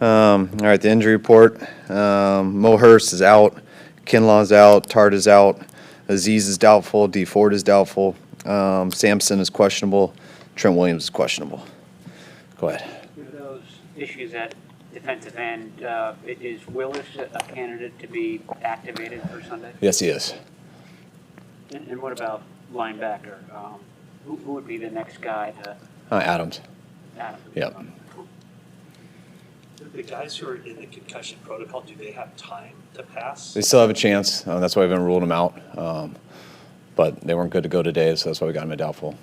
All right, the injury report. Mo Hurst is out. Kinlaw's out. Tart is out. Aziz is doubtful. D. Ford is doubtful. Sampson is questionable. Trent Williams is questionable. Go ahead. With those issues at defensive end, is Willis a candidate to be activated for Sunday? Yes, he is. And what about linebacker? Who would be the next guy to? Adams. Adams. Yep. The guys who are in the concussion protocol, do they have time to pass? They still have a chance. That's why we haven't ruled them out. But they weren't good to go today, so that's why we got them at doubtful.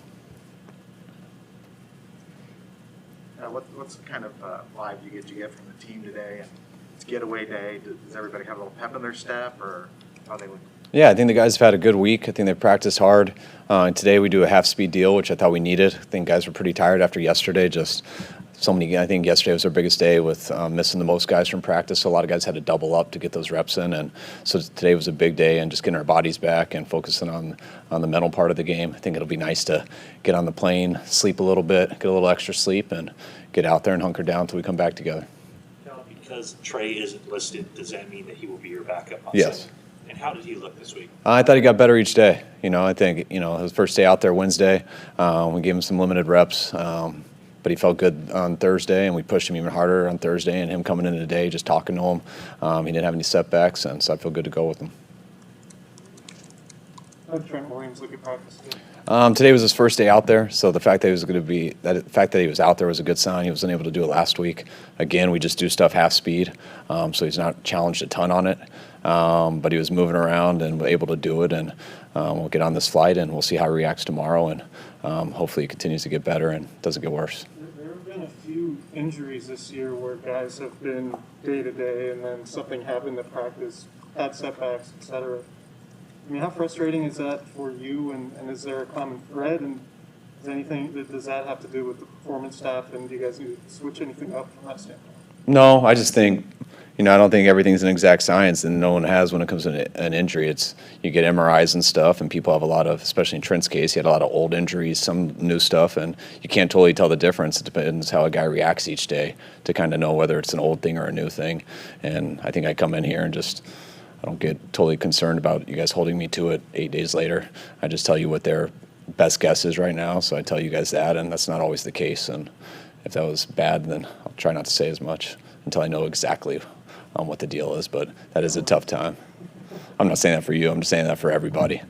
What's the kind of vibe you get from the team today? And it's getaway day. Does everybody have a little pep in their step, or how they would? Yeah, I think the guys have had a good week. I think they've practiced hard. And today we do a half-speed deal, which I thought we needed. I think guys were pretty tired after yesterday. Just so many. I think yesterday was our biggest day with missing the most guys from practice. So a lot of guys had to double up to get those reps in, and so today was a big day and just getting our bodies back and focusing on the mental part of the game. I think it'll be nice to get on the plane, sleep a little bit, get a little extra sleep, and get out there and hunker down until we come back together. Now, because Trey isn't listed, does that mean that he will be your backup on Yes. Sunday? And how did he look this week? I thought he got better each day. I think his first day out there Wednesday, we gave him some limited reps. But he felt good on Thursday, and we pushed him even harder on Thursday. And him coming in today, just talking to him, he didn't have any setbacks, and so I feel good to go with him. How did Trent Williams look at practice today? Today was his first day out there, so the fact that he was out there was a good sign. He wasn't able to do it last week. Again, we just do stuff half speed, so he's not challenged a ton on it. But he was moving around and able to do it, and we'll get on this flight, and we'll see how he reacts tomorrow, and hopefully he continues to get better and doesn't get worse. There have been a few injuries this year where guys have been day-to-day and then something happened at practice, had setbacks, etc. I mean, how frustrating is that for you, and is there a common thread, and does that have to do with the performance staff, and do you guys need to switch anything up from that standpoint? No, I just think, I don't think everything's an exact science, and no one has when it comes to an injury. You get MRIs and stuff, and people have a lot of, especially in Trent's case, he had a lot of old injuries, some new stuff, and you can't totally tell the difference. It depends how a guy reacts each day to kind of know whether it's an old thing or a new thing. And I think I come in here and I don't get totally concerned about you guys holding me to it 8 days later. I just tell you what their best guess is right now, so I tell you guys that, and that's not always the case. And if that was bad, then I'll try not to say as much until I know exactly what the deal is, but that is a tough time. I'm not saying that for you. I'm just saying that for everybody.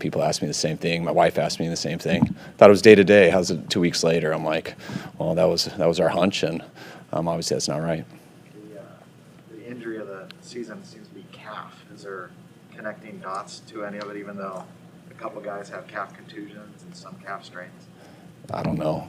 People ask me the same thing. My wife asked me the same thing. Thought it was day to day. How's it 2 weeks later? I'm like, well, that was our hunch, and obviously that's not right. The injury of the season seems to be calf. Is there connecting dots to any of it, even though a couple guys have calf contusions and some calf strains? I don't know.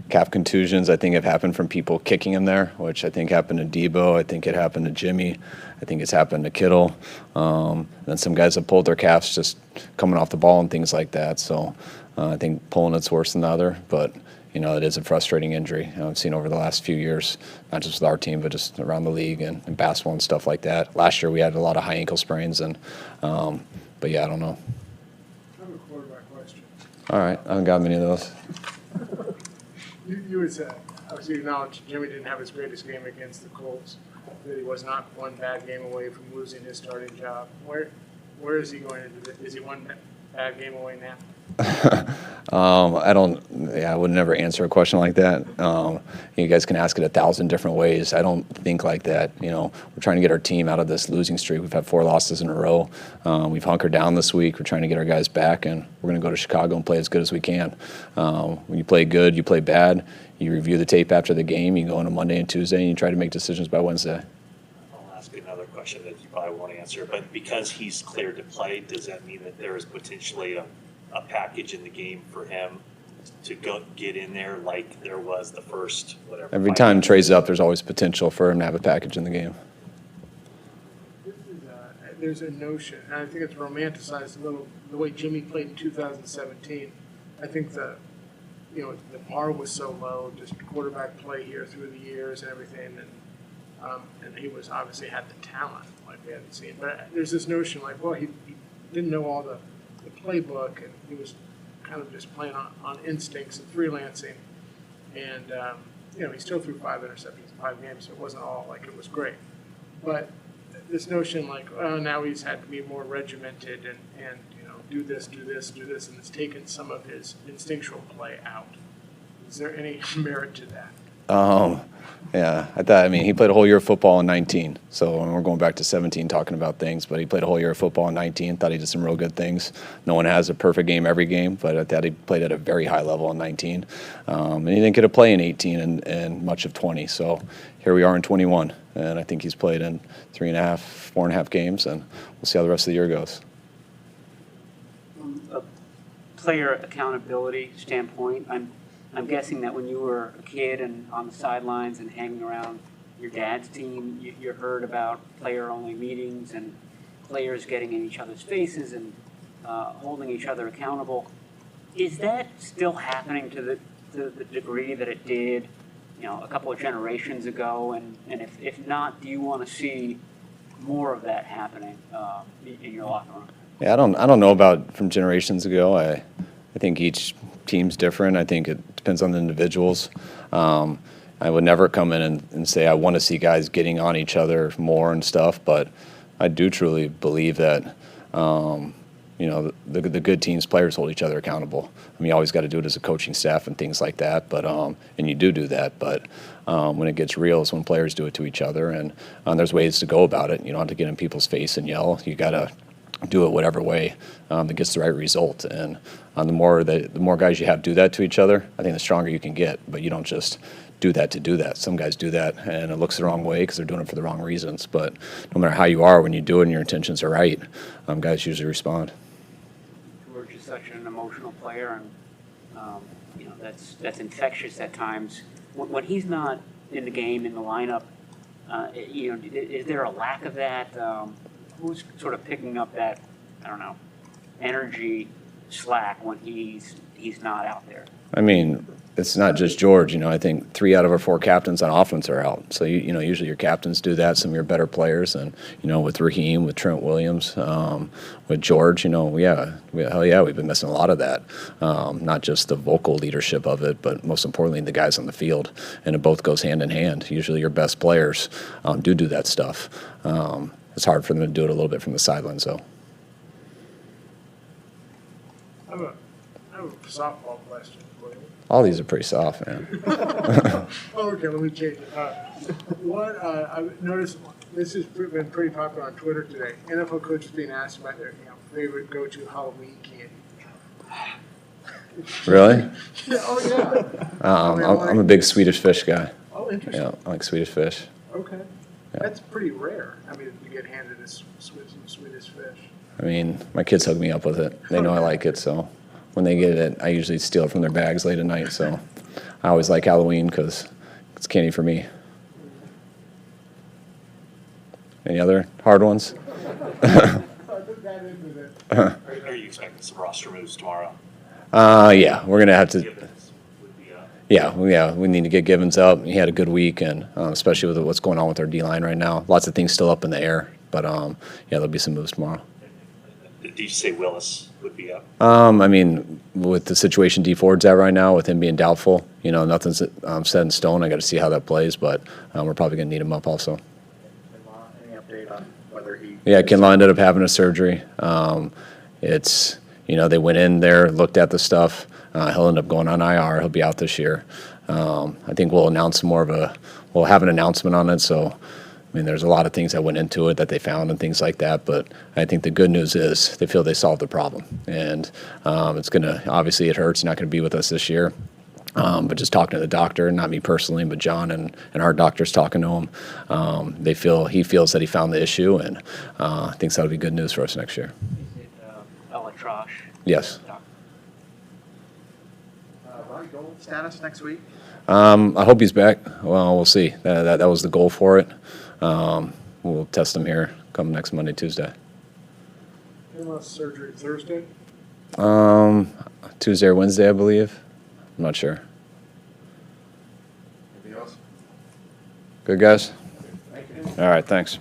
Calf contusions, I think, have happened from people kicking him there, which I think happened to Debo. I think it happened to Jimmy. I think it's happened to Kittle. Then some guys have pulled their calves just coming off the ball and things like that. So I think pulling it's worse than the other. But, it is a frustrating injury. I've seen over the last few years, not just with our team, but just around the league and basketball and stuff like that. Last year we had a lot of high ankle sprains. But, yeah, I don't know. I have a quarterback question. All right. I haven't got many of those. You would obviously acknowledge Jimmy didn't have his greatest game against the Colts, that he was not one bad game away from losing his starting job. Where is he going to do? Is he one bad game away now? I would never answer a question like that. You guys can ask it 1,000 different ways. I don't think like that. We're trying to get our team out of this losing streak. We've had 4 losses in a row. We've hunkered down this week. We're trying to get our guys back, and we're going to go to Chicago and play as good as we can. When you play good, you play bad. You review the tape after the game. You go into Monday and Tuesday, and you try to make decisions by Wednesday. I'll ask another question that you probably won't answer, but because he's cleared to play, does that mean that there is potentially a package in the game for him to go get in there like there was the first whatever? Every time Trey's up, there's always potential for him to have a package in the game. There's a notion, and I think it's romanticized a little, the way Jimmy played in 2017. I think the bar was so low, just quarterback play here through the years and everything, and he was obviously had the talent like we hadn't seen. But there's this notion like, well, he didn't know all the playbook, and he was kind of just playing on instincts and freelancing. And he still threw 5 interceptions in 5 games, so it wasn't all like it was great. But this notion like, oh, now he's had to be more regimented and do this, and it's taken some of his instinctual play out. Is there any merit to that? Yeah, I mean, he played a whole year of football in 19, so we're going back to 17 talking about things, but he played a whole year of football in 19, thought he did some real good things. No one has a perfect game every game, but I thought he played at a very high level in 19. And he didn't get a play in 18 and much of 20, so here we are in 21, and I think he's played in 3.5, 4.5 games, and we'll see how the rest of the year goes. From a player accountability standpoint, I'm guessing that when you were a kid and on the sidelines and hanging around your dad's team, you heard about player-only meetings and players getting in each other's faces and holding each other accountable. Is that still happening to the degree that it did, a couple of generations ago? And if not, do you want to see more of that happening in your locker room? Yeah, I don't know about from generations ago. I think each team's different. I think it depends on the individuals. I would never come in and say I want to see guys getting on each other more and stuff, but I do truly believe that the good teams, players hold each other accountable. I mean, you always got to do it as a coaching staff and things like that, but and you do that. But when it gets real is when players do it to each other, and there's ways to go about it. You don't have to get in people's face and yell. You got to do it whatever way that gets the right result. And the more guys you have do that to each other, I think the stronger you can get. But you don't just do that to do that. Some guys do that, and it looks the wrong way because they're doing it for the wrong reasons. But no matter how you are, when you do it and your intentions are right, guys usually respond. George is such an emotional player, and that's infectious at times. When he's not in the game, in the lineup, is there a lack of that? Who's sort of picking up that, energy slack when he's not out there? I mean, it's not just George. I think 3 out of our 4 captains on offense are out. So usually your captains do that. Some of your better players, and with Raheem, with Trent Williams, with George, we've been missing a lot of that. Not just the vocal leadership of it, but most importantly the guys on the field, and it both goes hand in hand. Usually your best players do that stuff. It's hard for them to do it a little bit from the sidelines, though. I have a softball question for you. All these are pretty soft, man. Okay, let me change it. I've noticed this has been pretty popular on Twitter today. NFL coaches being asked about their favorite go-to Halloween candy. Really? Yeah, oh yeah. I'm a big Swedish fish guy. Oh, interesting. Yeah, I like Swedish fish. Okay. That's pretty rare. I mean, to get handed some Swedish fish. I mean, my kids hook me up with it. They know I like it, so when they get it, I usually steal it from their bags late at night. So I always like Halloween because it's candy for me. Any other hard ones? Are you expecting some roster moves tomorrow? Yeah, we're gonna have to. Givens would be up. Yeah, we need to get Givens up. He had a good week, and especially with what's going on with our D-line right now. Lots of things still up in the air, but there'll be some moves tomorrow. Did you say Willis would be up? I mean, with the situation D Ford's at right now, with him being doubtful, nothing's set in stone. I got to see how that plays, but we're probably going to need him up also. Any update on whether he? Yeah, Kinlaw ended up having a surgery. It's they went in there, looked at the stuff. He'll end up going on IR. He'll be out this year. I think we'll have an announcement on it. So, I mean, there's a lot of things that went into it that they found and things like that. But I think the good news is they feel they solved the problem. And it's going to, obviously it hurts. He's not going to be with us this year. But just talking to the doctor, not me personally, but John and our doctors talking to him, he feels that he found the issue, and thinks that'll be good news for us next year. Is it Elatrosh? Yes. Ronnie Gold status next week? I hope he's back. Well, we'll see. That was the goal for it. We'll test him here come next Monday, Tuesday. Kinlaw surgery Thursday? Tuesday or Wednesday, I believe. I'm not sure. Anything else? Good, guys? Thank you. All right, thanks.